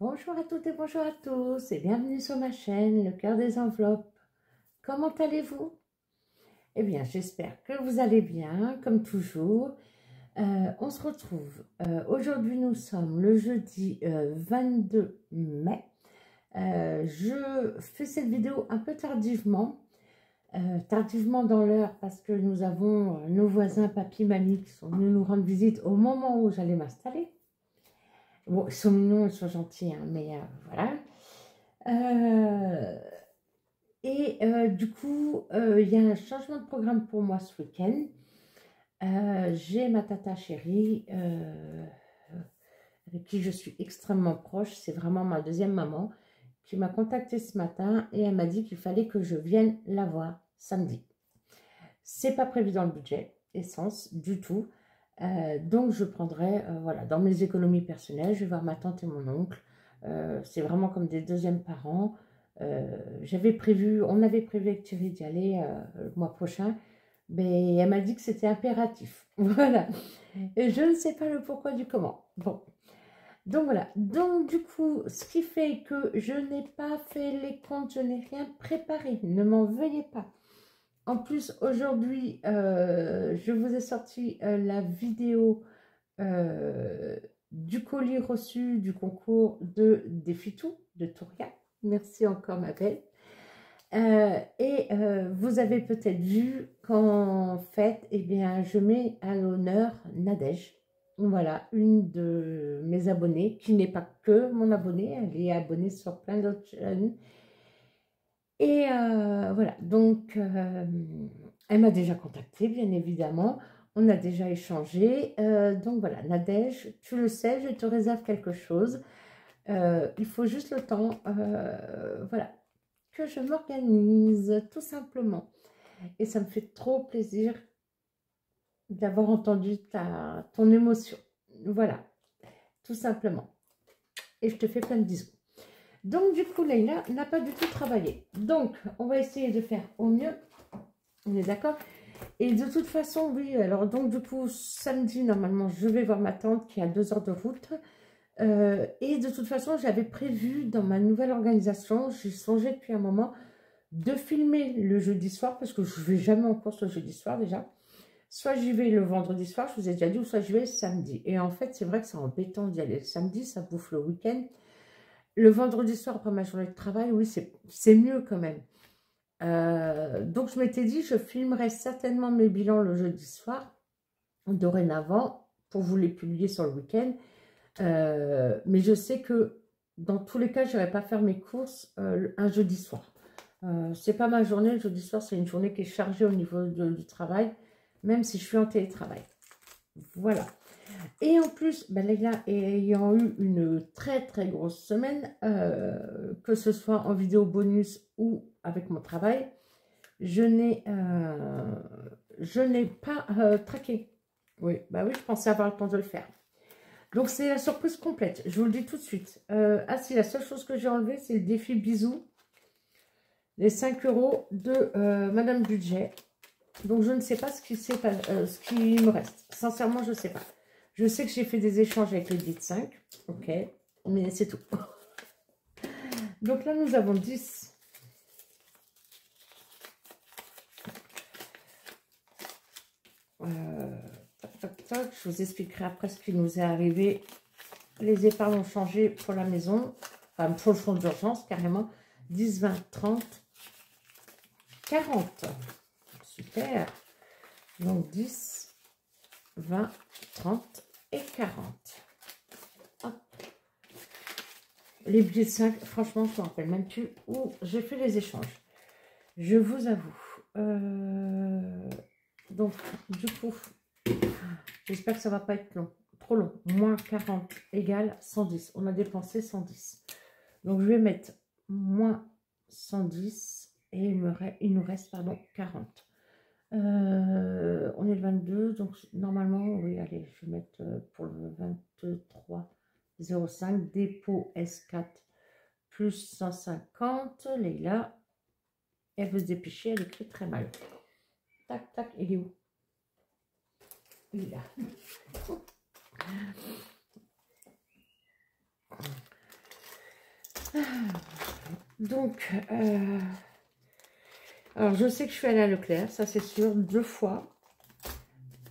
Bonjour à toutes et bonjour à tous et bienvenue sur ma chaîne Le Cœur des Enveloppes. Comment allez-vous? Eh bien, j'espère que vous allez bien, comme toujours. On se retrouve. Aujourd'hui, nous sommes le jeudi 22 mai. Je fais cette vidéo un peu tardivement. Tardivement dans l'heure parce que nous avons nos voisins papy-mamie qui sont venus nous rendre visite au moment où j'allais m'installer. Bon, ils sont mignons, ils sont gentils, hein, mais voilà. Du coup, il y a un changement de programme pour moi ce week-end. J'ai ma tata chérie, avec qui je suis extrêmement proche. C'est vraiment ma deuxième maman qui m'a contactée ce matin et elle m'a dit qu'il fallait que je vienne la voir samedi. C'est pas prévu dans le budget essence du tout. Donc je prendrai, voilà, dans mes économies personnelles, je vais voir ma tante et mon oncle. C'est vraiment comme des deuxièmes parents. On avait prévu avec Thierry d'y aller le mois prochain, mais elle m'a dit que c'était impératif. Voilà. Et je ne sais pas le pourquoi du comment. Bon. Donc voilà. Donc du coup, ce qui fait que je n'ai pas fait les comptes, je n'ai rien préparé. Ne m'en veuillez pas. En plus, aujourd'hui, je vous ai sorti la vidéo du colis reçu du concours de Défi-Tout de Touria. Merci encore, ma belle. Vous avez peut-être vu qu'en fait, eh bien, je mets à l'honneur Nadège. Voilà, une de mes abonnées, qui n'est pas que mon abonnée, elle est abonnée sur plein d'autres chaînes. Voilà, donc elle m'a déjà contactée, bien évidemment. On a déjà échangé. Donc voilà, Nadège, tu le sais, je te réserve quelque chose. Il faut juste le temps, voilà, que je m'organise, tout simplement. Et ça me fait trop plaisir d'avoir entendu ton émotion. Voilà, tout simplement. Et je te fais plein de bisous. Donc, du coup, Leïla n'a pas du tout travaillé. Donc, on va essayer de faire au mieux. On est d'accord? Et de toute façon, oui, alors donc du coup, samedi, normalement, je vais voir ma tante qui a 2 heures de route. Et de toute façon, j'avais prévu dans ma nouvelle organisation, j'ai songé depuis un moment, de filmer le jeudi soir, parce que je ne vais jamais en course le jeudi soir déjà. Soit j'y vais le vendredi soir, je vous ai déjà dit, ou soit j'y vais le samedi. Et en fait, c'est vrai que c'est embêtant d'y aller le samedi, ça bouffe le week-end. Le vendredi soir, après ma journée de travail, oui, c'est mieux quand même. Donc je m'étais dit, je filmerai certainement mes bilans le jeudi soir, dorénavant, pour vous les publier sur le week-end. Mais je sais que dans tous les cas, je n'irai pas faire mes courses un jeudi soir. C'est pas ma journée, le jeudi soir, c'est une journée qui est chargée au niveau du travail, même si je suis en télétravail. Voilà. Et en plus, ben, Leïla ayant eu une très très grosse semaine, que ce soit en vidéo bonus ou avec mon travail, je n'ai pas traqué. Oui, bah oui, je pensais avoir le temps de le faire. Donc c'est la surprise complète, je vous le dis tout de suite. Ah si, la seule chose que j'ai enlevée, c'est le défi bisous. Les 5 € de Madame Budget. Donc je ne sais pas ce qui me reste. Sincèrement, je ne sais pas. Je sais que j'ai fait des échanges avec les 5, ok, mais c'est tout. Donc là, nous avons 10. Tac, tac, tac. Je vous expliquerai après ce qui nous est arrivé. Les épargnes ont changé pour la maison, enfin pour le fonds d'urgence carrément. 10, 20, 30, 40. Super. Donc 10, 20, 30 et 40. Hop. Les billets de 5, franchement, je ne me rappelle même plus où j'ai fait les échanges. Je vous avoue. Donc, du coup, j'espère que ça ne va pas être long. Trop long. Moins 40 égale 110. On a dépensé 110. Donc, je vais mettre moins 110 et il nous reste, pardon, 40. On est le 22, donc normalement, oui, allez, je vais mettre pour le 23, 05, dépôt S4 plus 150. Leïla, elle veut se dépêcher, elle écrit très mal. Tac, tac, il est où? Il est là. Donc, alors je sais que je suis allée à Leclerc, ça c'est sûr, 2 fois.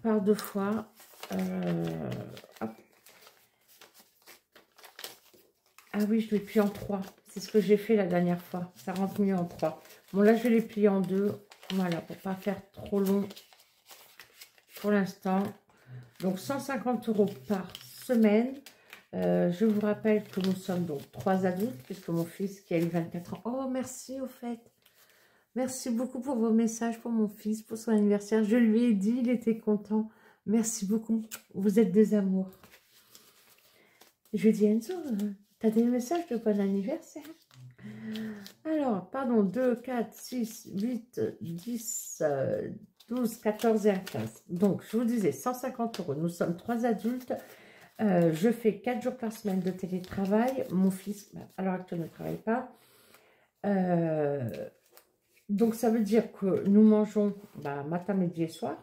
Par 2 fois. Hop. Ah oui, je l'ai plié en 3. C'est ce que j'ai fait la dernière fois. Ça rentre mieux en 3. Bon, là, je vais les plier en 2. Voilà, pour pas faire trop long pour l'instant. Donc, 150 € par semaine. Je vous rappelle que nous sommes donc 3 adultes, puisque mon fils qui a eu 24 ans. Oh, merci au fait. Merci beaucoup pour vos messages pour mon fils, pour son anniversaire. Je lui ai dit, il était content. Merci beaucoup. Vous êtes des amours. Je lui ai dit, Enzo, t'as des messages de bon anniversaire? Alors, pardon, 2, 4, 6, 8, 10, 12, 14 et 1, 15. Donc, je vous disais, 150 €. Nous sommes 3 adultes. Je fais 4 jours par semaine de télétravail. Mon fils, à l'heure actuelle, ne travaille pas. Donc, ça veut dire que nous mangeons matin, midi et soir.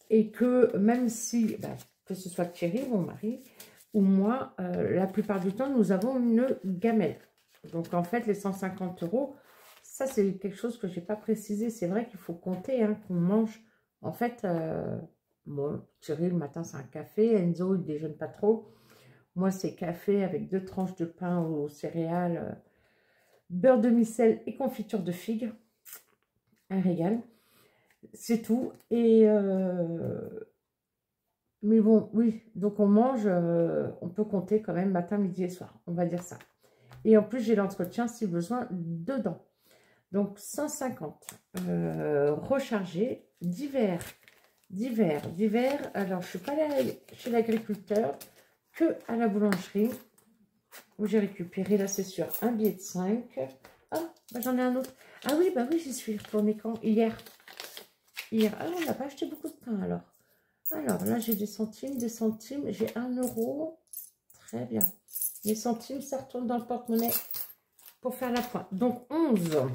Et que même si, que ce soit Thierry, mon mari, ou moi, la plupart du temps, nous avons une gamelle. Donc, en fait, les 150 €, ça, c'est quelque chose que je n'ai pas précisé. C'est vrai qu'il faut compter, hein, qu'on mange. En fait, bon, Thierry, le matin, c'est un café. Enzo, il ne déjeune pas trop. Moi, c'est café avec 2 tranches de pain aux céréales, beurre de micelle et confiture de figues. Un régal. C'est tout. Et... mais bon, oui, donc on mange, on peut compter quand même matin, midi et soir, on va dire ça. Et en plus, j'ai l'entretien, si besoin, dedans. Donc, 150. Rechargé, divers. Alors, je ne suis pas allée chez l'agriculteur, que à la boulangerie, où j'ai récupéré, là, c'est sûr, un billet de 5. Ah, j'en ai un autre. Ah oui, j'y suis retournée quand? Hier. Ah, on n'a pas acheté beaucoup de pain, alors. Alors, là, j'ai des centimes. J'ai 1 €. Très bien. Les centimes, ça retourne dans le porte-monnaie pour faire la pointe. Donc, 11.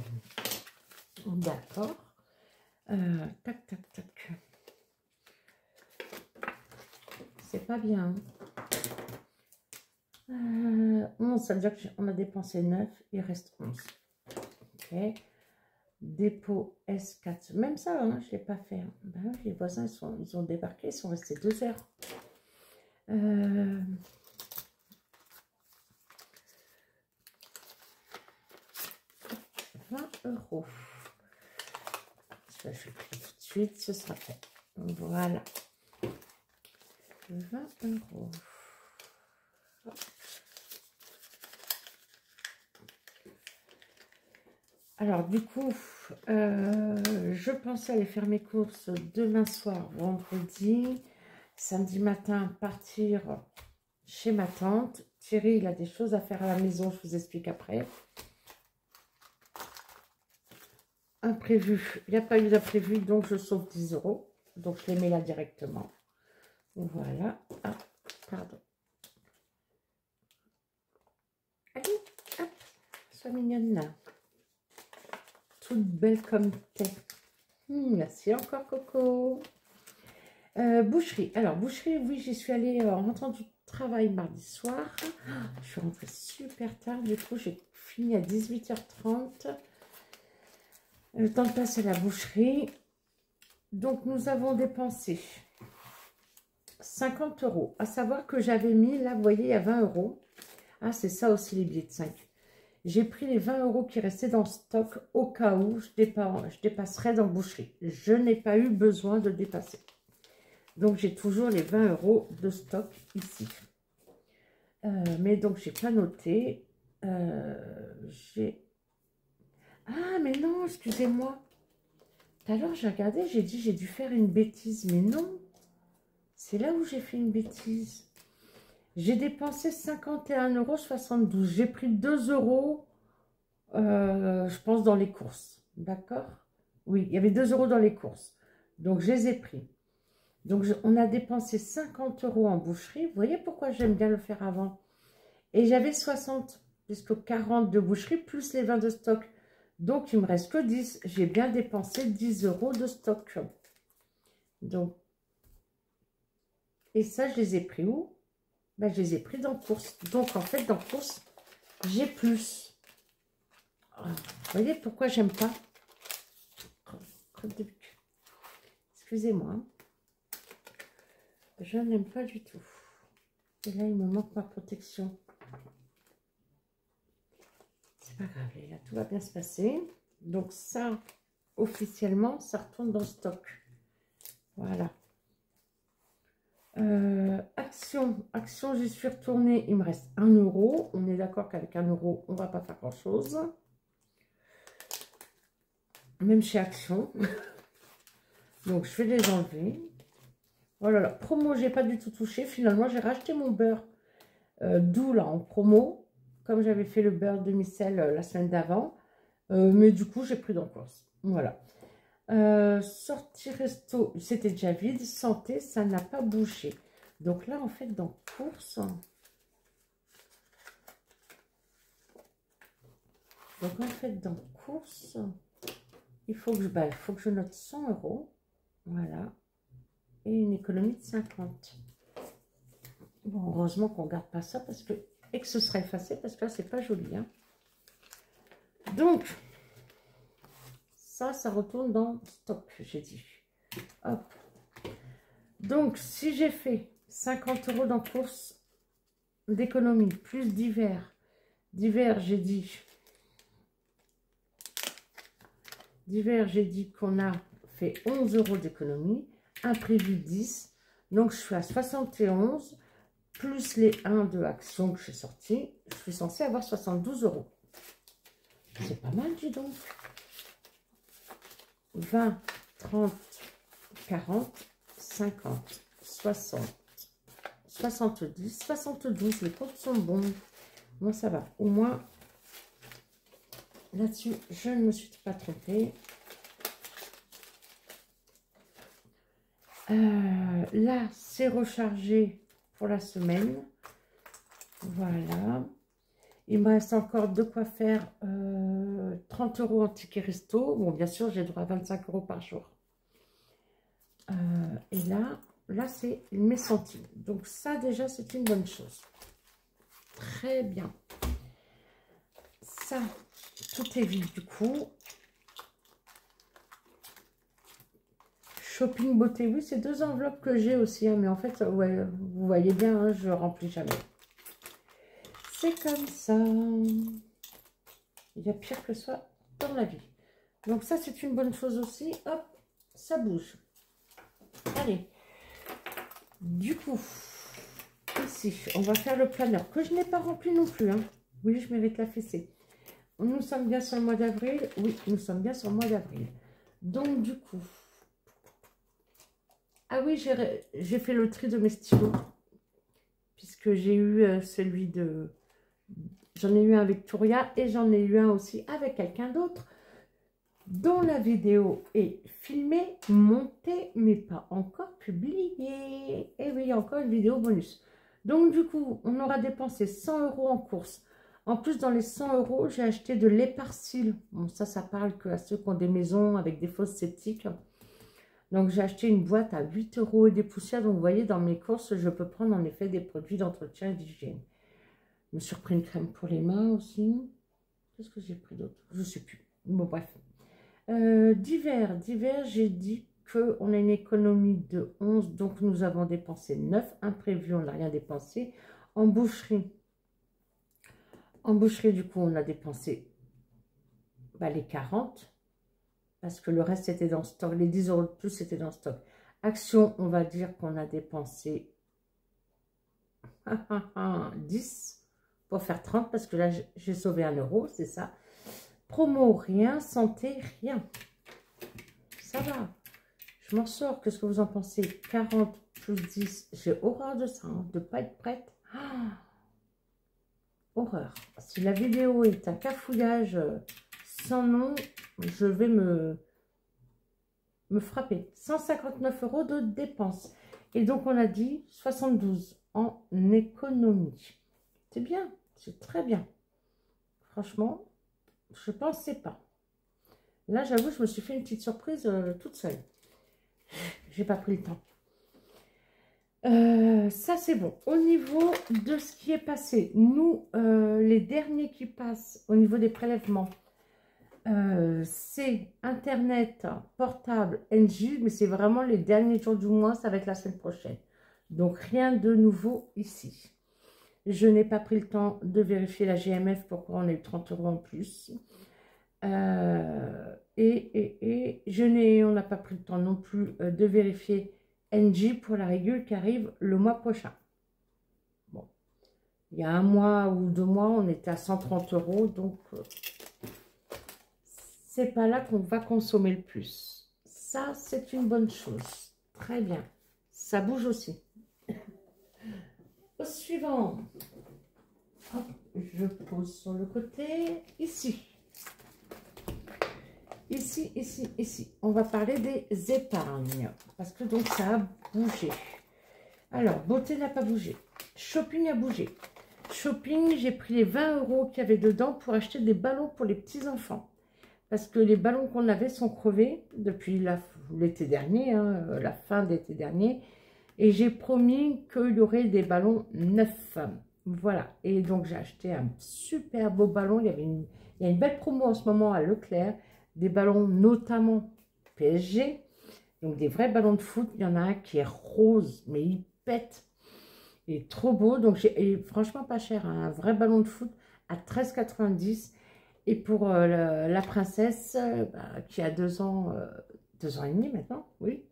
D'accord. Tac, tac, tac. C'est pas bien. 11, ça veut dire qu'on a dépensé 9. Il reste 11. Ok. Dépôt S4. Même ça, hein, je ne l'ai pas fait. Hein. Les voisins, ils ont débarqué. Ils sont restés 2 heures. 20 €. Ça, je le prie tout de suite, ce sera fait. Voilà. 20 €. Alors, du coup, je pensais aller faire mes courses demain soir, vendredi. Samedi matin, partir chez ma tante. Thierry, il a des choses à faire à la maison, je vous explique après. Imprévu, il n'y a pas eu d'imprévu, donc je sauve 10 €. Donc, je les mets là directement. Voilà. Ah, pardon. Allez, hop, sois mignonne là. Toute belle comme t'es. Merci encore, Coco. Boucherie. Alors, boucherie, oui, j'y suis allée en rentrant du travail mardi soir. Je suis rentrée super tard. Du coup, j'ai fini à 18h30. Le temps de passer à la boucherie. Donc, nous avons dépensé 50 €. À savoir que j'avais mis, là, vous voyez, il y a 20 €. Ah, c'est ça aussi, les billets de 5. J'ai pris les 20 € qui restaient dans le stock au cas où je dépasserais dans boucherie. Je n'ai pas eu besoin de dépasser. Donc, j'ai toujours les 20 € de stock ici. Mais donc, j'ai pas noté. Ah, mais non, excusez-moi. Tout à l'heure, j'ai regardé, j'ai dit j'ai dû faire une bêtise. Mais non, c'est là où j'ai fait une bêtise. J'ai dépensé 51,72 €. J'ai pris 2 €, je pense, dans les courses. D'accord? Oui, il y avait 2 € dans les courses. Donc, je les ai pris. Donc, on a dépensé 50 € en boucherie. Vous voyez pourquoi j'aime bien le faire avant? Et j'avais 60 jusqu'aux 40 de boucherie, plus les 20 de stock. Donc, il ne me reste que 10. J'ai bien dépensé 10 € de stock. Donc, et ça, je les ai pris où? Ben, je les ai pris dans course. Donc, en fait, dans course, J'ai plus. Vous voyez pourquoi j'aime pas? Excusez-moi. Je n'aime pas du tout. Et là, il me manque ma protection. C'est pas grave, là, tout va bien se passer. Donc ça, officiellement, ça retourne dans le stock. Voilà. Action, j'y suis retournée. Il me reste 1 euro. On est d'accord qu'avec 1 euro, on ne va pas faire grand-chose. Même chez Action. Donc, je vais les enlever. Voilà, la promo, j'ai pas du tout touché. Finalement, j'ai racheté mon beurre doux là en promo. Comme j'avais fait le beurre demi-sel la semaine d'avant. Mais du coup, j'ai pris dans course. Voilà. Sortie resto, c'était déjà vide. Santé, ça n'a pas bougé. Donc là, en fait, dans course. Donc en fait, dans course, il faut que je note 100 euros. Voilà. Et une économie de 50. Bon, heureusement qu'on ne garde pas ça parce que, et que ce sera effacé parce que là, c'est pas joli. Hein. Donc, ça retourne dans stock, j'ai dit. Hop. Donc, si j'ai fait 50 euros dans course d'économie, plus divers. Divers, j'ai dit qu'on a fait 11 euros d'économie. Imprévu 10. Donc, je suis à 71. Plus les 1 de Action que j'ai sorti. Je suis censée avoir 72 euros. C'est pas mal, dis donc. 20, 30, 40, 50, 60, 70, 72. Les comptes sont bons. Moi, ça va. Au moins, là-dessus, je ne me suis pas trompée. Là, c'est rechargé pour la semaine. Voilà. Il me reste encore de quoi faire 30 euros en ticket resto. Bon, bien sûr, j'ai droit à 25 euros par jour. Et là c'est mes centimes. Donc ça, déjà, c'est une bonne chose. Très bien. Ça, tout est vide du coup. Shopping beauté, oui, c'est 2 enveloppes que j'ai aussi. Hein, mais en fait, ouais, vous voyez bien, hein, je remplis jamais. C'est comme ça. Il y a pire que ça dans la vie. Donc ça, c'est une bonne chose aussi. Hop, ça bouge. Allez. Du coup, ici, on va faire le planeur que je n'ai pas rempli non plus. Hein. Oui, je mérite la fessée. Nous sommes bien sur le mois d'avril. Oui, nous sommes bien sur le mois d'avril. Donc, du coup... Ah oui, j'ai fait le tri de mes stylos. Puisque j'ai eu celui de... J'en ai eu un avec Victoria et j'en ai eu un aussi avec quelqu'un d'autre. Dont la vidéo est filmée, montée, mais pas encore publiée. Et oui, encore une vidéo bonus. Donc, du coup, on aura dépensé 100 euros en course. En plus, dans les 100 euros, j'ai acheté de l'éparcile. Bon, ça parle qu'à ceux qui ont des maisons avec des fosses septiques. Donc, j'ai acheté une boîte à 8 euros et des poussières. Donc, vous voyez, dans mes courses, je peux prendre en effet des produits d'entretien et d'hygiène. Je me suis repris une crème pour les mains aussi. Qu'est-ce que j'ai pris d'autre? Je ne sais plus. Bon, bref. Divers, j'ai dit qu'on a une économie de 11, donc nous avons dépensé 9. Imprévu, on n'a rien dépensé. En boucherie, du coup, on a dépensé les 40, parce que le reste était dans le stock. Les 10 euros de plus, c'était dans le stock. Action, on va dire qu'on a dépensé 10 pour faire 30, parce que là, j'ai sauvé 1 euro, c'est ça. Promo, rien. Santé, rien. Ça va. Je m'en sors. Qu'est-ce que vous en pensez? 40 plus 10. J'ai horreur de ça, hein, de ne pas être prête. Ah, horreur. Si la vidéo est un cafouillage sans nom, je vais me frapper. 159 euros de dépenses. Et donc, on a dit 72 en économie. C'est bien. C'est très bien. Franchement, je ne pensais pas. Là, j'avoue, je me suis fait une petite surprise toute seule. J'ai pas pris le temps. Ça, c'est bon. Au niveau de ce qui est passé, nous, les derniers qui passent au niveau des prélèvements, c'est Internet, portable, NJ, mais c'est vraiment les derniers jours du mois, ça va être la semaine prochaine. Donc, rien de nouveau ici. Je n'ai pas pris le temps de vérifier la GMF, pourquoi on a eu 30 € en plus. On n'a pas pris le temps non plus de vérifier NJ pour la régule qui arrive le mois prochain. Bon, il y a un mois ou 2 mois, on était à 130 €, donc c'est pas là qu'on va consommer le plus. Ça, c'est une bonne chose. Très bien. Ça bouge aussi. Au suivant. Hop, je pose sur le côté. Ici. Ici, ici, ici. On va parler des épargnes. Parce que donc, ça a bougé. Alors, beauté n'a pas bougé. Shopping a bougé. Shopping, j'ai pris les 20 € qu'il y avait dedans pour acheter des ballons pour les petits-enfants. Parce que les ballons qu'on avait sont crevés depuis l'été dernier, hein, la fin de l'été dernier. Et j'ai promis qu'il y aurait des ballons neufs. Voilà. Et donc, j'ai acheté un super beau ballon. Il y a une belle promo en ce moment à Leclerc. Des ballons notamment PSG. Donc, des vrais ballons de foot. Il y en a un qui est rose, mais il pète. Il est trop beau. Donc, franchement pas cher. Hein, un vrai ballon de foot à 13,90 €. Et pour la princesse, qui a 2 ans, 2 ans et demi maintenant, oui.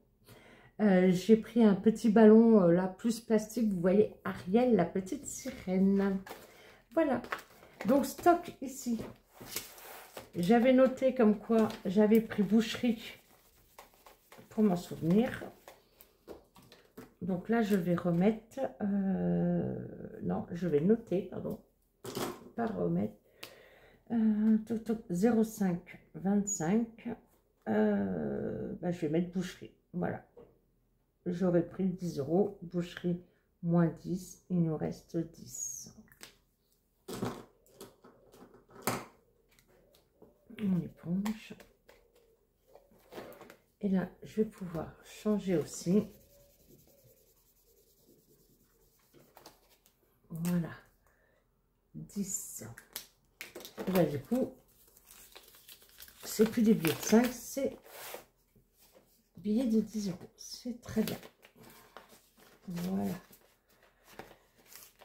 J'ai pris un petit ballon, là, plus plastique. Vous voyez, Ariel, la petite sirène. Voilà. Donc, stock ici. J'avais noté comme quoi j'avais pris boucherie pour m'en souvenir. Donc là, je vais remettre... non, je vais noter, pardon. Pas remettre. 0,5 25. Je vais mettre boucherie. Voilà. J'aurais pris 10 €. Boucherie, moins 10. Il nous reste 10. On éponge. Et là, je vais pouvoir changer aussi. Voilà. 10. Là, du coup, c'est plus des billets de 5, c'est billets de 10 €. C'est très bien. Voilà.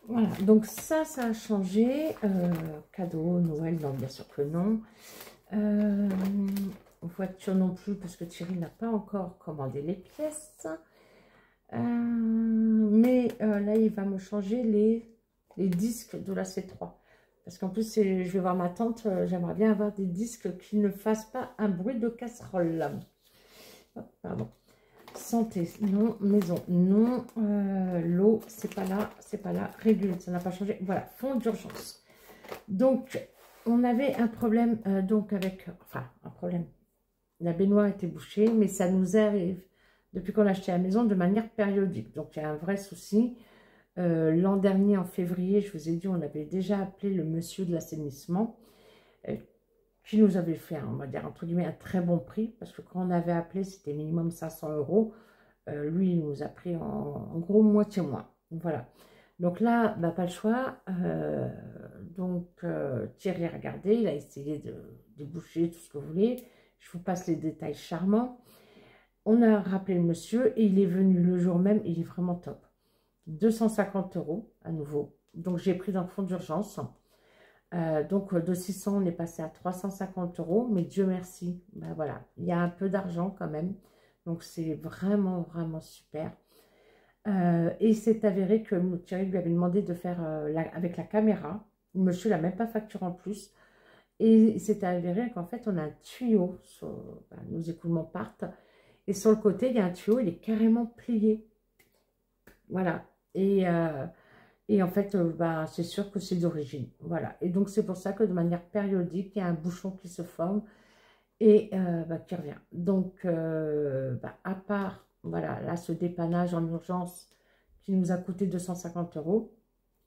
Voilà, donc ça a changé. Cadeau, Noël, non, bien sûr que non. Voiture non plus, parce que Thierry n'a pas encore commandé les pièces. Mais là, il va me changer les disques de la C3. Parce qu'en plus, je vais voir ma tante, j'aimerais bien avoir des disques qui ne fassent pas un bruit de casserole. Oh, pardon. Santé, non. Maison, non. L'eau, c'est pas là. Régule, ça n'a pas changé. Voilà, fonds d'urgence. Donc, on avait un problème, donc avec... Enfin, un problème. La baignoire était bouchée, mais ça nous arrive, depuis qu'on a acheté la maison, de manière périodique. Donc, il y a un vrai souci. L'an dernier, en février, je vous ai dit, on avait déjà appelé le monsieur de l'assainissement, qui nous avait fait, on va dire, entre guillemets, un très bon prix, parce que quand on avait appelé, c'était minimum 500 €. Lui, il nous a pris en gros moitié moins. Voilà. Donc là, pas le choix. Thierry a regardé, il a essayé de boucher tout ce que vous voulez. Je vous passe les détails charmants. On a rappelé le monsieur et il est venu le jour même. Il est vraiment top. 250 € à nouveau. Donc, j'ai pris dans le fonds d'urgence. Donc, de 600, on est passé à 350 €. Mais Dieu merci, voilà, il y a un peu d'argent quand même. Donc, c'est vraiment, vraiment super. Et c'est avéré que Thierry lui avait demandé de faire avec la caméra. Le monsieur l'a même pas facturé en plus. Et c'est avéré qu'en fait, on a un tuyau. Nos écoulements partent. Et sur le côté, il y a un tuyau, il est carrément plié. Voilà. Et en fait, c'est sûr que c'est d'origine. Voilà. Et donc, c'est pour ça que de manière périodique, il y a un bouchon qui se forme et qui revient. Donc, à part, voilà, là, ce dépannage en urgence qui nous a coûté 250 €,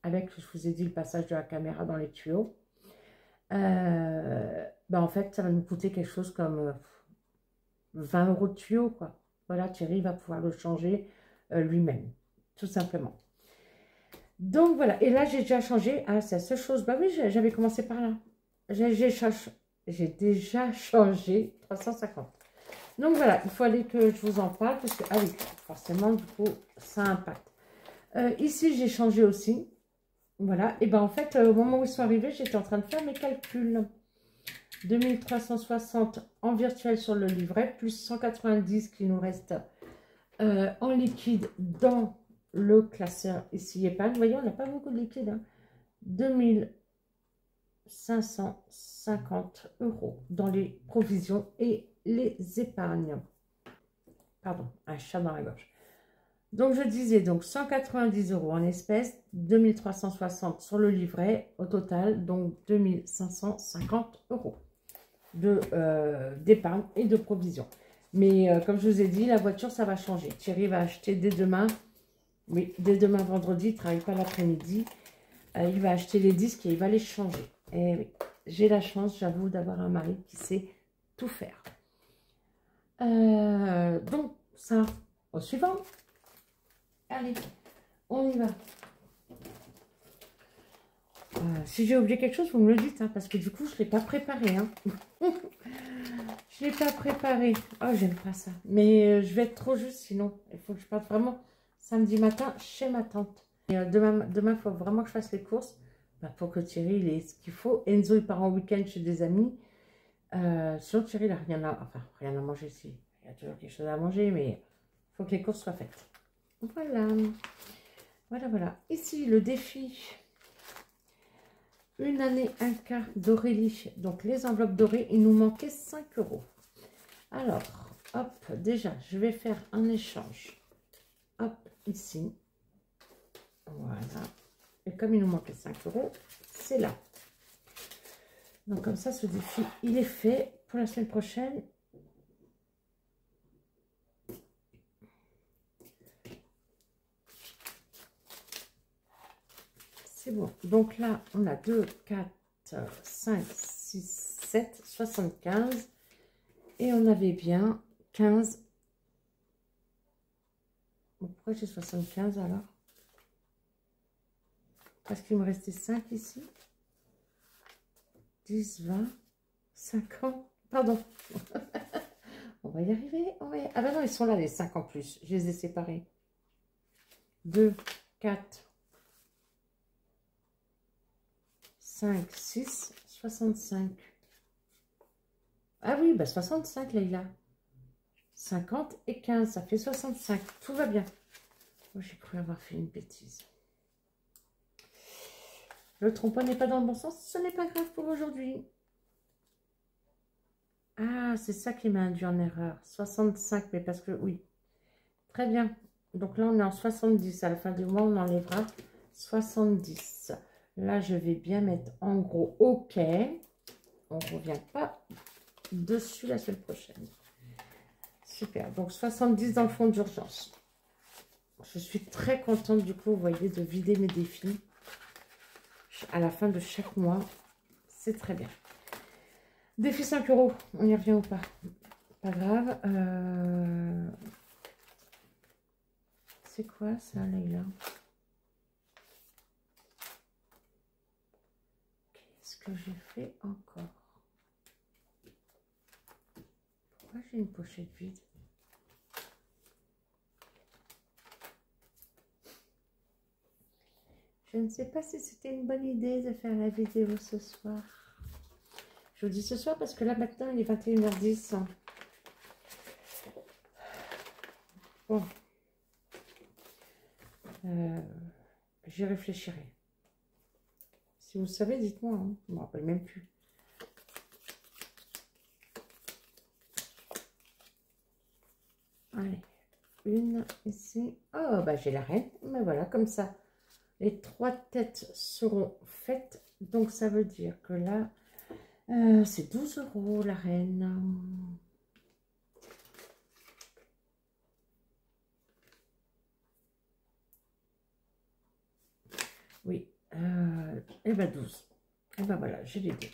avec, je vous ai dit, le passage de la caméra dans les tuyaux, en fait, ça va nous coûter quelque chose comme 20 € de tuyau, quoi. Voilà, Thierry va pouvoir le changer lui-même. tout simplement. Donc voilà, et là j'ai déjà changé. Ah, c'est la seule chose. Bah oui, j'avais commencé par là. J'ai déjà changé 350. Donc voilà, il fallait que je vous en parle parce que, ah oui, forcément, du coup, ça impacte. Ici, j'ai changé aussi. Voilà, et ben en fait, au moment où ils sont arrivés, j'étais en train de faire mes calculs. 2360 en virtuel sur le livret, plus 190 qui nous reste en liquide dans le classeur ici épargne. Vous voyez, on n'a pas beaucoup de liquide. Hein. 2550 € dans les provisions et les épargnes. Pardon, un chat dans la gorge. Donc, je disais donc 190 € en espèces, 2360 sur le livret, au total, donc 2550 € d'épargne et de provisions. Mais comme je vous ai dit, la voiture, ça va changer. Thierry va acheter dès demain. Oui, dès demain vendredi, il ne travaille pas l'après-midi. Il va acheter les disques et il va les changer. Et oui, j'ai la chance, j'avoue, d'avoir un mari qui sait tout faire. Donc, ça, au suivant. Allez, on y va. Si j'ai oublié quelque chose, vous me le dites, hein, parce que du coup, je ne l'ai pas préparé. Hein. Je ne l'ai pas préparé. Oh, j'aime pas ça. Mais je vais être trop juste, sinon. Il faut que je parte vraiment samedi matin chez ma tante. Et, demain, il faut vraiment que je fasse les courses. Bah, pour que Thierry, il ait ce qu'il faut. Enzo, il part en week-end chez des amis. Sinon, Thierry, il n'a rien à... Enfin, rien à manger, si. Il y a toujours quelque chose à manger, mais il faut que les courses soient faites. Voilà. Voilà, voilà. Ici, le défi... Une année, un quart d'Aurélie. Donc, les enveloppes dorées, il nous manquait 5 €. Alors, hop, déjà, je vais faire un échange. Hop, ici. Voilà. Et comme il nous manquait 5 €, c'est là. Donc, comme ça, ce défi, il est fait pour la semaine prochaine. C'est bon. Donc là, on a 2, 4, 5, 6, 7, 75. Et on avait bien 15. Pourquoi j'ai 75 alors? Parce qu'il me restait 5 ici. 10, 20, 50. Pardon. On va y arriver. Ah ben non, ils sont là, les 5 en plus. Je les ai séparés. 2, 4, 5, 6, 65. Ah oui, bah 65, Leïla. 50 et 15, ça fait 65. Tout va bien. Oh, j'ai cru avoir fait une bêtise. Le trompe-l'œil n'est pas dans le bon sens. Ce n'est pas grave pour aujourd'hui. Ah, c'est ça qui m'a induit en erreur. 65, mais parce que, oui. Très bien. Donc là, on est en 70. À la fin du mois, on enlèvera 70. Là, je vais bien mettre en gros OK. On ne revient pas dessus la semaine prochaine. Super. Donc, 70 dans le fond d'urgence. Je suis très contente, du coup, vous voyez, de vider mes défis à la fin de chaque mois. C'est très bien. Défi 5 €. On y revient ou pas? Pas grave. C'est quoi ça, Leïla? Qu'est-ce que j'ai fait encore? Pourquoi j'ai une pochette vide? Je ne sais pas si c'était une bonne idée de faire la vidéo ce soir. Je vous dis ce soir parce que là maintenant il est 21h10. Bon. J'y réfléchirai. Si vous savez, dites-moi. Hein. Je ne me rappelle même plus. Allez. Une ici. Oh, bah j'ai la reine. Mais voilà, comme ça. Les 3 têtes seront faites. Donc, ça veut dire que là, c'est 12 € la reine. Oui. Et ben 12. Et ben voilà, j'ai les deux.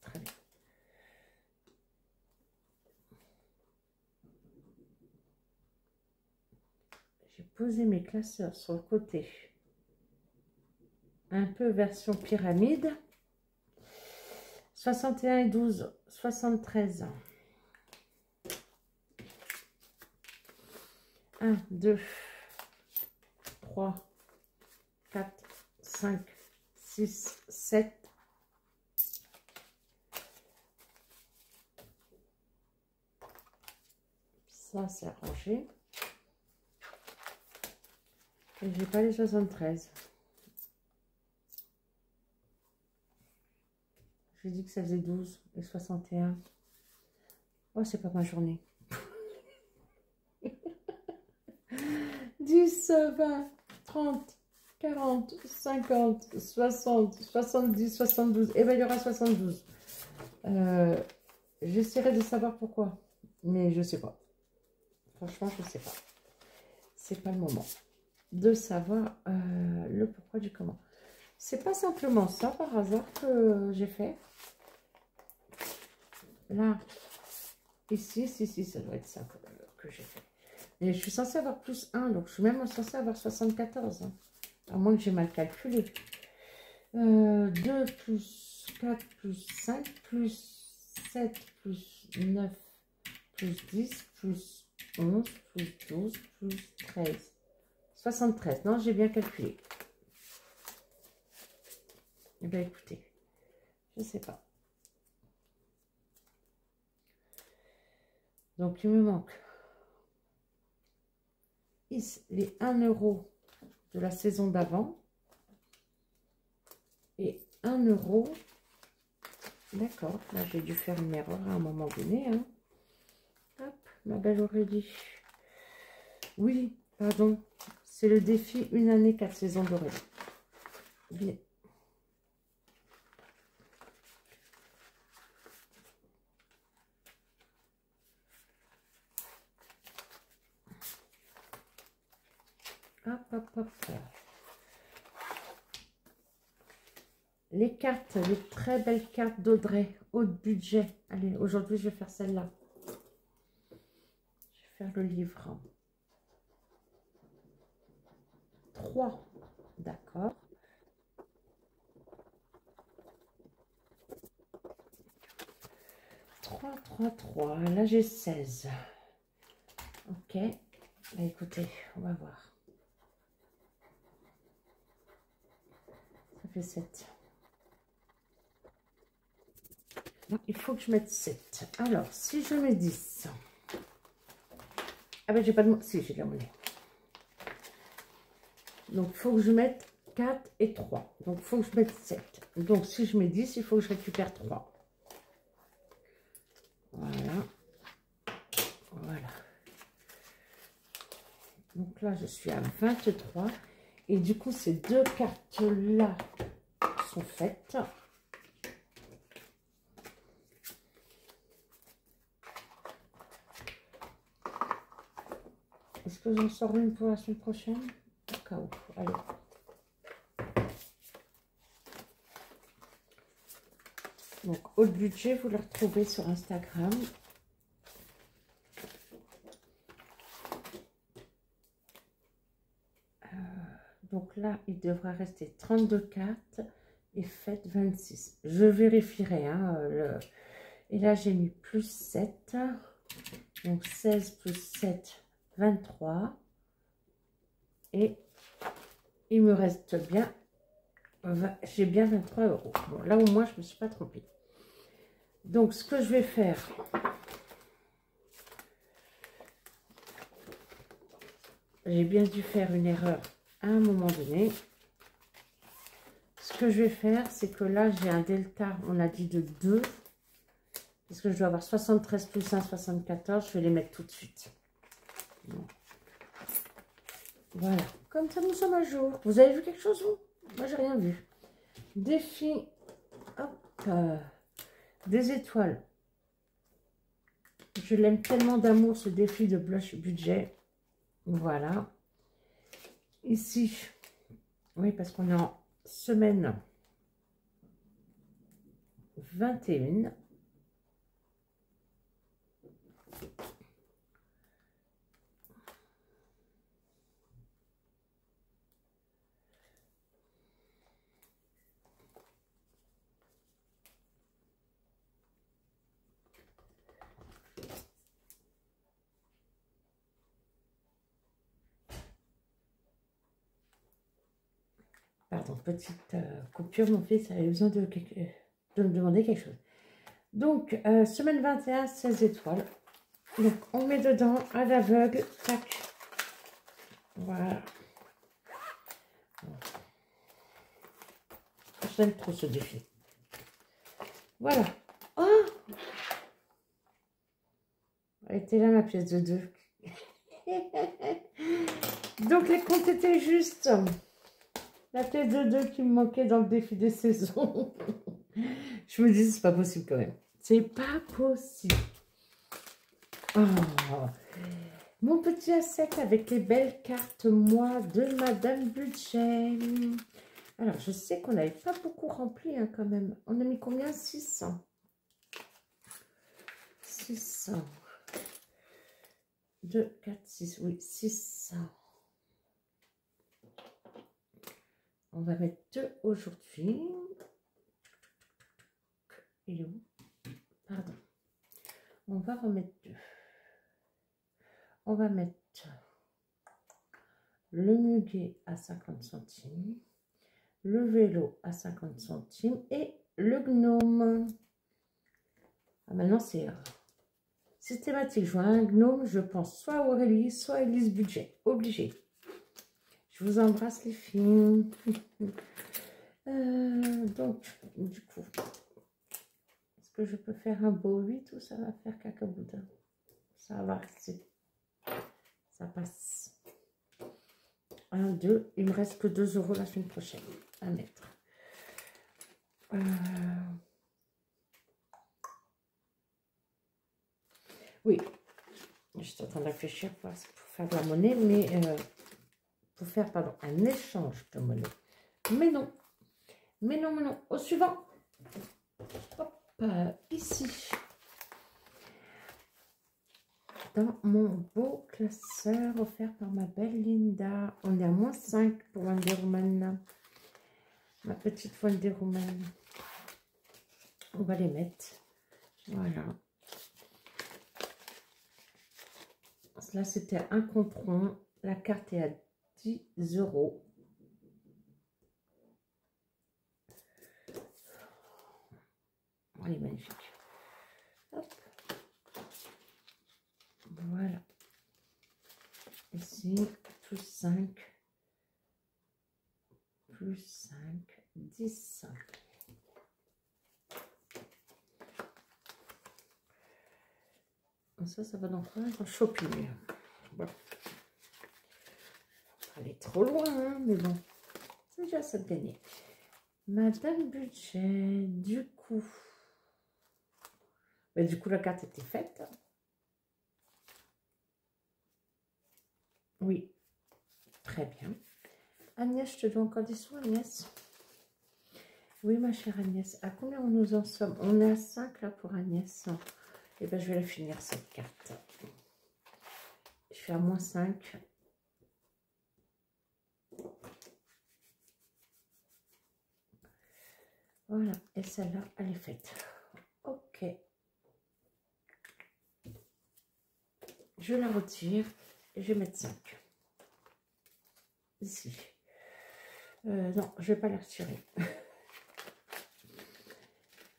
Très bien. poser mes classeurs sur le côté. Un peu version pyramide. 61 et 12, 73. 1, 2, 3, 4, 5, 6, 7. Ça, c'est arrangé. Et j'ai pas les 73. J'ai dit que ça faisait 12 et 61. Oh, c'est pas ma journée. 10, 20, 30, 40, 50, 60, 70, 72. Et bien, il y aura 72. J'essaierai de savoir pourquoi. Mais je sais pas. Franchement, je sais pas. C'est pas le moment de savoir le pourquoi du comment. C'est pas simplement ça par hasard que j'ai fait. Là, ici, si, ça doit être ça que j'ai fait. Et je suis censée avoir plus 1, donc je suis même censée avoir 74. Hein, à moins que j'ai mal calculé. 2 plus 4 plus 5 plus 7 plus 9 plus 10 plus 11 plus 12 plus 13. 73. Non, j'ai bien calculé. Eh bien, écoutez, je ne sais pas. Donc, il me manque les 1 euro de la saison d'avant et 1 euro. D'accord, là, j'ai dû faire une erreur à un moment donné. Hein. Hop, ma belle Aurélie. Oui, pardon, c'est le défi une année, 4 saisons d'Aurélie. Bien. Hop, hop, hop. Les cartes, les très belles cartes d'Audrey, haut de budget. Allez, aujourd'hui, je vais faire celle-là. Je vais faire le livre. 3, d'accord. 3, 3, 3. Là, j'ai 16. Ok. Bah, écoutez, on va voir. Ça fait 7. Donc, il faut que je mette 7. Alors, si je mets 10. Ah ben, j'ai pas de monnaie. Si, j'ai de la monnaie. Donc, il faut que je mette 4 et 3. Donc, il faut que je mette 7. Donc, si je mets 10, il faut que je récupère 3. Voilà. Voilà. Donc là, je suis à 23. Et du coup, ces deux cartes-là sont faites. Est-ce que j'en sors une pour la semaine prochaine? Au cas où. Allez. Donc, haut de budget, vous le retrouvez sur Instagram. Donc là, il devra rester 32 cartes et faites 26. Je vérifierai. Hein, Et là, j'ai mis plus 7. Donc 16 plus 7, 23. Et il me reste bien, j'ai bien 23 euros. Bon, là au moins, je ne me suis pas trompée. Donc, ce que je vais faire, j'ai bien dû faire une erreur à un moment donné. Ce que je vais faire, c'est que là, j'ai un delta, on a dit de 2. Parce que je dois avoir 73 plus 1, 74. Je vais les mettre tout de suite. Bon. Voilà. Comme ça, nous sommes à jour. Vous avez vu quelque chose, vous? Moi, j'ai rien vu. Défi. Hop. Des étoiles. Je l'aime tellement d'amour, ce défi de blush budget. Voilà. Ici. Oui, parce qu'on est en semaine 21. Pardon, petite coupure, mon fils avait besoin de me demander quelque chose. Donc, semaine 21, 16 étoiles. Donc, on met dedans à l'aveugle, tac. Voilà. J'aime trop ce défi. Voilà. Oh, elle était là, ma pièce de 2. Donc, les comptes étaient justes. La pièce de 2 qui me manquait dans le défi des saisons. Je me dis, c'est pas possible quand même. C'est pas possible. Oh. Mon petit A7 avec les belles cartes, moi, de Madame Budget. Alors, je sais qu'on n'avait pas beaucoup rempli hein, quand même. On a mis combien? 600. 600. 2, 4, 6. Oui, 600. On va mettre 2 aujourd'hui. Il est où? Pardon. On va remettre 2. On va mettre le muguet à 50 centimes. Le vélo à 50 centimes. Et le gnome. Ah, maintenant, c'est systématique. Je vois un gnome, je pense soit à Aurélie, soit à Elise Budget. Obligé. Je vous embrasse les filles. Donc, du coup, est-ce que je peux faire un beau 8 ou ça va faire cacaboudin? Ça va rester. Ça passe. 1, 2. Il me reste que 2 € la semaine prochaine à mettre. Oui, je suis en train de réfléchir pour faire de la monnaie, mais pour faire, pardon, un échange de monnaie. Mais non. Mais non, mais non. Au suivant. Hop, ici. Dans mon beau classeur offert par ma belle Linda. On est à moins 5 pour Wonder Woman. Ma petite Wonder Woman. On va les mettre. Voilà. Là, c'était un contre rond. La carte est à 10 €. Elle est magnifique. Hop. Voilà. Ici, plus 5. Plus 5. 10. Ça va dans quoi? Dans shopping. Bon. Aller trop loin, hein, mais bon. C'est déjà ça de gagner. Madame Budget, du coup. Mais du coup, la carte était faite. Oui. Très bien. Agnès, je te dois encore des sous, Agnès. Oui, ma chère Agnès. À combien nous en sommes? On est à 5 là pour Agnès. Et bien, je vais la finir cette carte. Je suis à moins 5. Voilà. Et celle-là, elle est faite. Ok. Je la retire. Et je vais mettre 5. Ici. Non, je ne vais pas la retirer.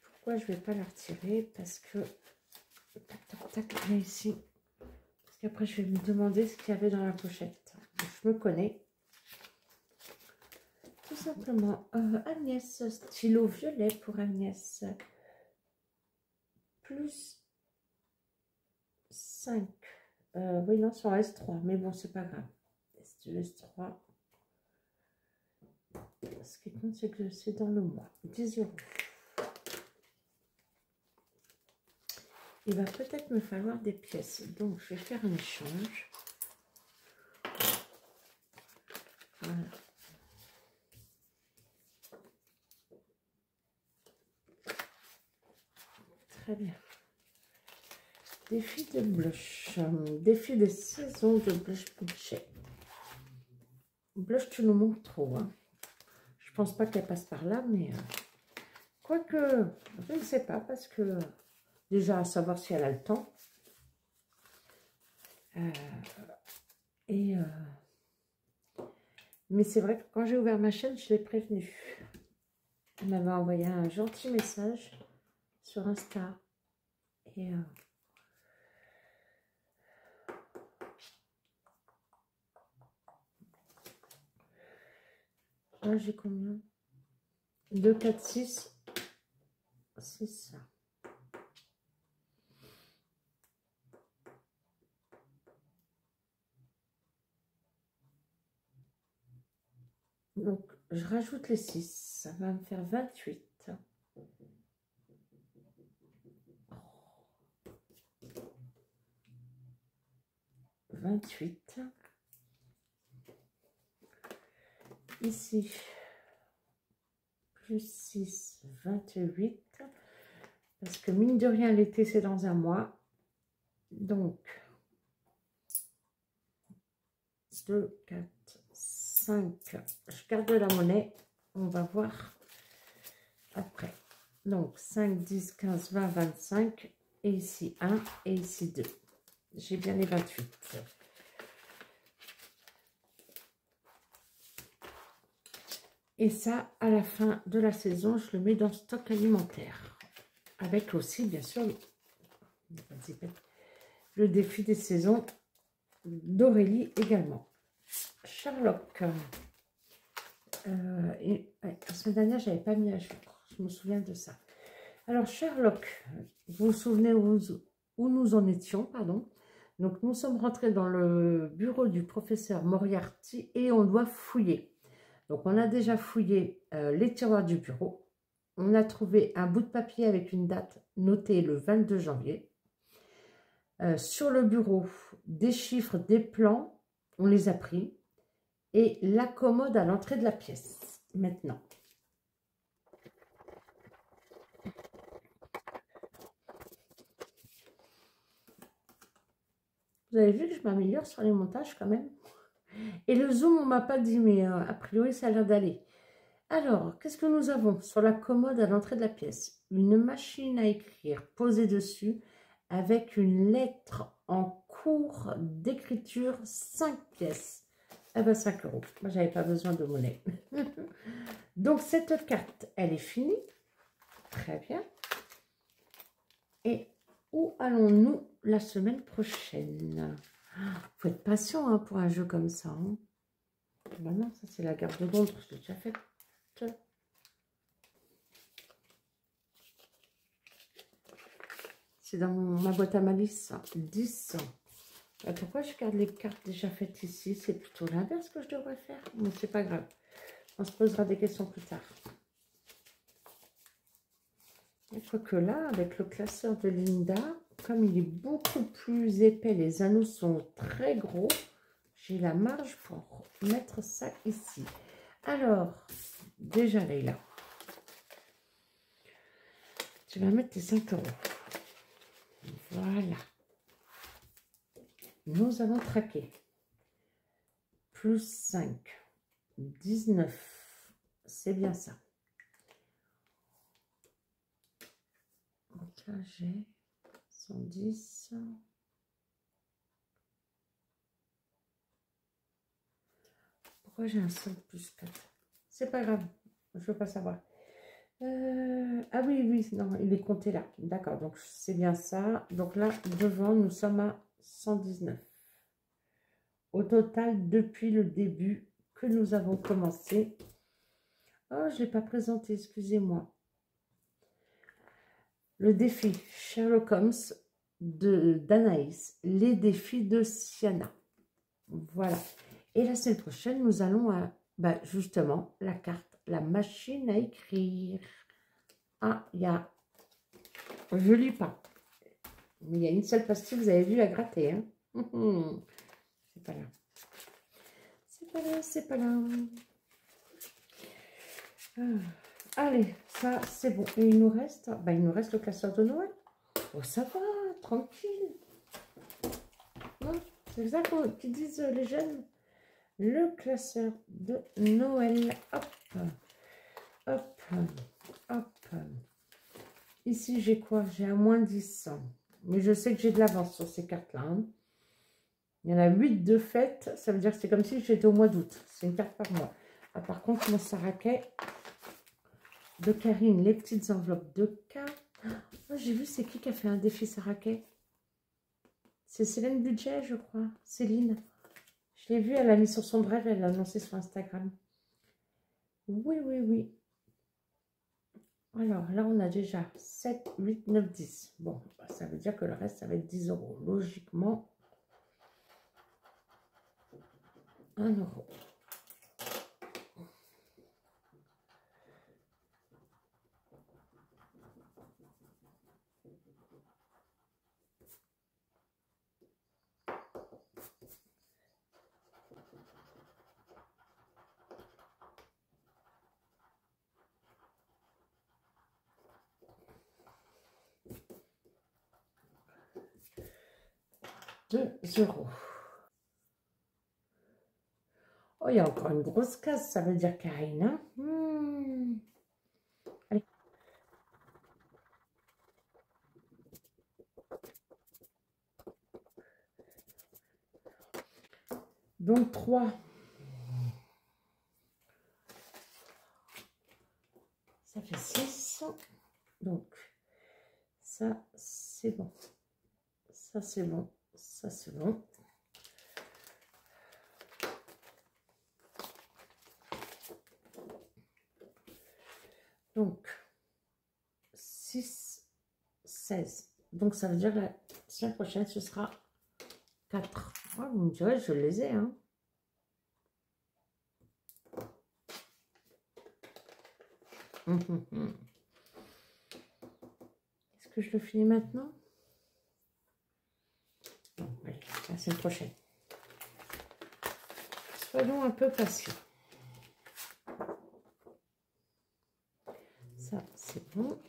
Pourquoi je ne vais pas la retirer? Parce que... Tac, tac, tac, là, ici. Parce qu'après, je vais me demander ce qu'il y avait dans la pochette. Je me connais. Tout simplement. Agnès, stylo violet pour Agnès. Plus 5. Oui, non, sur S3. Mais bon, c'est pas grave. S3. Ce qui compte, c'est que c'est dans le mois. 10 €. Il va peut-être me falloir des pièces. Donc, je vais faire un échange. Voilà. Très bien. Défi de blush. Défi des saisons de blush budget. Blush, tu nous montres trop. Hein. Je pense pas qu'elle passe par là, mais... quoique, je ne sais pas, parce que... déjà, à savoir si elle a le temps. Mais c'est vrai que quand j'ai ouvert ma chaîne, je l'ai prévenue. Elle m'avait envoyé un gentil message sur Insta. Et là, j'ai combien? 2, 4, 6. C'est ça. Donc, je rajoute les 6. Ça va me faire 28. 28. Ici, plus 6, 28. Parce que mine de rien, l'été, c'est dans un mois. Donc, 2, 4, 5. Je garde la monnaie. On va voir après. Donc, 5, 10, 15, 20, 25. Et ici 1 et ici 2. J'ai bien les 28. Et ça, à la fin de la saison, je le mets dans stock alimentaire. Avec aussi, bien sûr, le défi des saisons d'Aurélie également. Sherlock. La semaine dernière, je n'avais pas mis à jour. Je me souviens de ça. Alors, Sherlock, vous vous souvenez où nous en étions, pardon. Donc, nous sommes rentrés dans le bureau du professeur Moriarty et on doit fouiller. Donc, on a déjà fouillé les tiroirs du bureau. On a trouvé un bout de papier avec une date notée le 22 janvier. Sur le bureau, des chiffres, des plans, on les a pris. Et la commode à l'entrée de la pièce, maintenant. Vous avez vu que je m'améliore sur les montages quand même. Et le zoom, on ne m'a pas dit, mais a priori, ça a l'air d'aller. Alors, qu'est-ce que nous avons sur la commode à l'entrée de la pièce? Une machine à écrire posée dessus avec une lettre en cours d'écriture, 5 pièces. Ah ben 5 €. Moi, j'avais pas besoin de monnaie. Donc, cette carte, elle est finie. Très bien. Et où allons-nous la semaine prochaine? Faut être patient hein, pour un jeu comme ça. Hein. Ben non, ça c'est la garde de Londres, je l'ai déjà fait. C'est dans ma boîte à malice, 10. Pourquoi je garde les cartes déjà faites ici? C'est plutôt l'inverse que je devrais faire. Mais c'est pas grave. On se posera des questions plus tard. Quoique là, avec le classeur de Linda, comme il est beaucoup plus épais, les anneaux sont très gros, j'ai la marge pour mettre ça ici. Alors, déjà Leïla, tu vas mettre tes 5 €. Voilà. Nous allons traquer. Plus 5, 19. C'est bien ça. Donc là, j'ai 110. Pourquoi j'ai un seul plus 4? C'est pas grave, je veux pas savoir. Ah oui, oui, non, il est compté là. D'accord, donc c'est bien ça. Donc là, devant, nous sommes à 119. Au total, depuis le début que nous avons commencé. Oh, je ne l'ai pas présenté, excusez-moi. Le défi Sherlock Holmes d'Anaïs. Les défis de Sienna. Voilà. Et la semaine prochaine, nous allons à, justement, la carte, la machine à écrire. Ah, il y a... Je ne lis pas. Mais il y a une seule pastille, vous avez vu, à gratter. Hein. C'est pas là. C'est pas là, c'est pas là. Ah. Allez, ça, c'est bon. Et il nous reste... il nous reste le classeur de Noël. Oh, ça va, tranquille. C'est ça qu'ils disent les jeunes. Le classeur de Noël. Hop. Hop. Hop. Ici, j'ai quoi? J'ai un moins 10. Mais je sais que j'ai de l'avance sur ces cartes-là. Hein. Il y en a 8 de fête. Ça veut dire que c'est comme si j'étais au mois d'août. C'est une carte par mois. Ah, par contre, mon saraquet de Karine, les petites enveloppes de K. Oh, j'ai vu, c'est qui a fait un défi saraquet? C'est Céline Budget, je crois. Céline. Je l'ai vue, elle a mis sur son bref, elle l'a annoncé sur Instagram. Oui, oui, oui. Alors, là, on a déjà 7, 8, 9, 10. Bon, bah, ça veut dire que le reste, ça va être 10 euros. Logiquement, 1 euro. €2. Oh, il y a encore une grosse case, ça veut dire Karine. Hein. Allez. Donc 3. Ça fait 6. Donc, ça, c'est bon. Ça, c'est bon. Ça, c'est bon. Donc, 6, 16. Donc, ça veut dire que la semaine prochaine, ce sera 4. Oh, vous me direz, je les ai. Hein. Est-ce que je le finis maintenant? Non, allez, la semaine prochaine. Soyons un peu patients. Ça, c'est bon.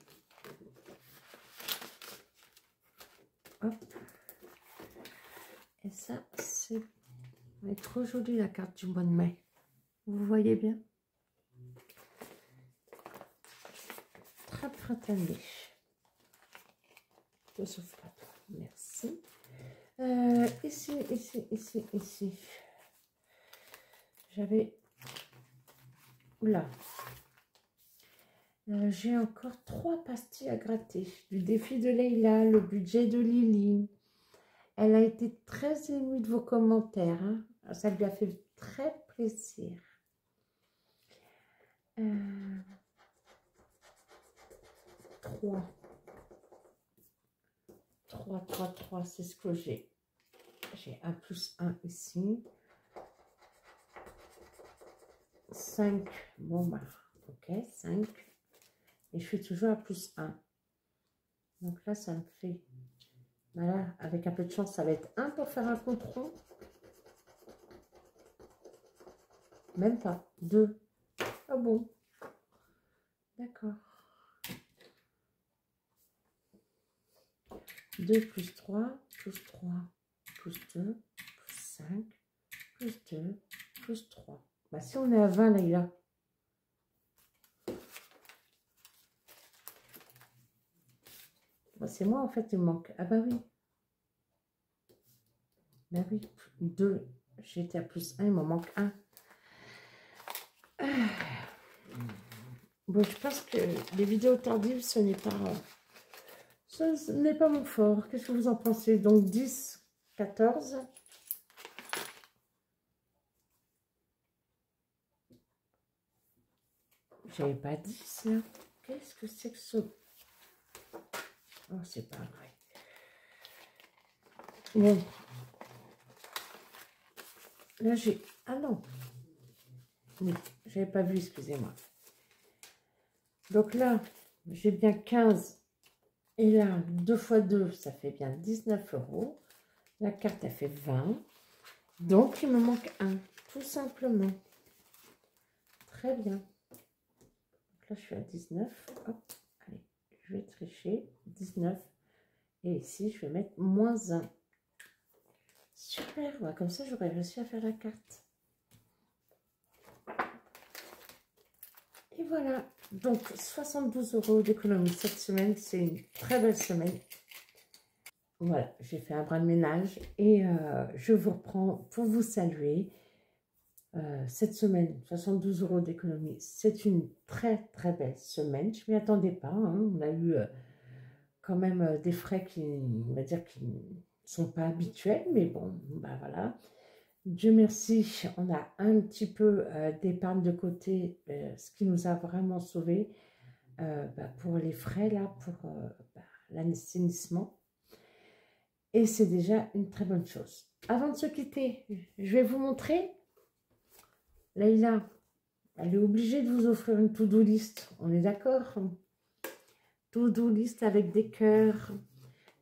Hop. Et ça, c'est... Elle est trop jolie, la carte du mois de mai. Vous voyez bien? Trappe fraternelle. Je souffle pas trop. Merci. Ici, ici, ici, ici. J'avais... Oula. J'ai encore 3 pastilles à gratter. Du défi de Leïla, le budget de Lily. Elle a été très émue de vos commentaires. Hein. Ça lui a fait très plaisir. 3. 3, 3, 3, c'est ce que j'ai. J'ai un plus 1 ici. 5. Bon, bah, ok, 5. Et je suis toujours à plus 1. Donc là, ça me fait... Voilà, avec un peu de chance, ça va être 1 pour faire un compte rond. Même pas. 2. Ah bon. D'accord. 2 plus 3, plus 3, plus 2, plus 5, plus 2, plus 3. Bah, si on est à 20, Leïla. Bah, c'est moi, en fait, il me manque. Ah bah oui. Bah oui. 2. J'étais à plus 1, il m'en manque 1. Bon, je pense que les vidéos tardives, ce n'est pas mon fort. Qu'est-ce que vous en pensez? Donc 10, 14. J'avais pas 10 là. Qu'est-ce que c'est que ce... Oh, c'est pas vrai. Bon. Là, j'ai... Ah non. Oui, j'avais pas vu, excusez-moi. Donc là, j'ai bien 15. Et là, 2 fois 2, ça fait bien 19 euros. La carte, elle fait 20. Donc, il me manque 1, tout simplement. Très bien. Donc là, je suis à 19. Hop, allez, je vais tricher. 19. Et ici, je vais mettre moins 1. Super, ouais, comme ça, j'aurais réussi à faire la carte. Et voilà. Donc, 72 euros d'économie cette semaine. C'est une très belle semaine. Voilà, j'ai fait un bras de ménage et je vous reprends pour vous saluer. Cette semaine, 72 € d'économie, c'est une très très belle semaine. Je ne m'y attendais pas, hein. On a eu quand même des frais qui, on va dire, qui ne sont pas habituels, mais bon, bah voilà. Dieu merci, on a un petit peu d'épargne de côté, ce qui nous a vraiment sauvés pour les frais là, pour l'assainissement. Et c'est déjà une très bonne chose. Avant de se quitter, je vais vous montrer. Leïla, elle est obligée de vous offrir une to-do list. On est d'accord? To-do list avec des cœurs,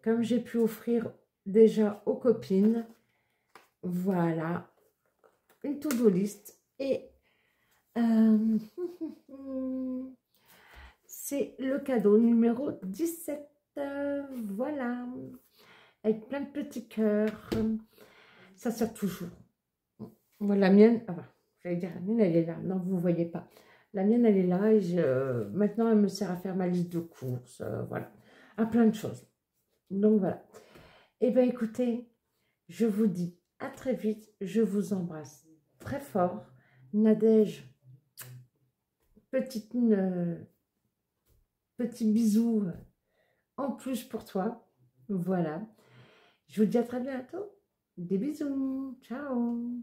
comme j'ai pu offrir déjà aux copines. Voilà, une to-do list. Et c'est le cadeau numéro 17. Voilà, avec plein de petits cœurs. Ça sert toujours. Voilà, la mienne, j'allais dire, la mienne, elle est là. Non, vous ne voyez pas. La mienne, elle est là et maintenant, elle me sert à faire ma liste de courses. Voilà, à plein de choses. Donc, voilà. Eh bien, écoutez, je vous dis à très vite. Je vous embrasse très fort. Nadège, petit bisou en plus pour toi. Voilà. Je vous dis à très bientôt. Des bisous. Ciao.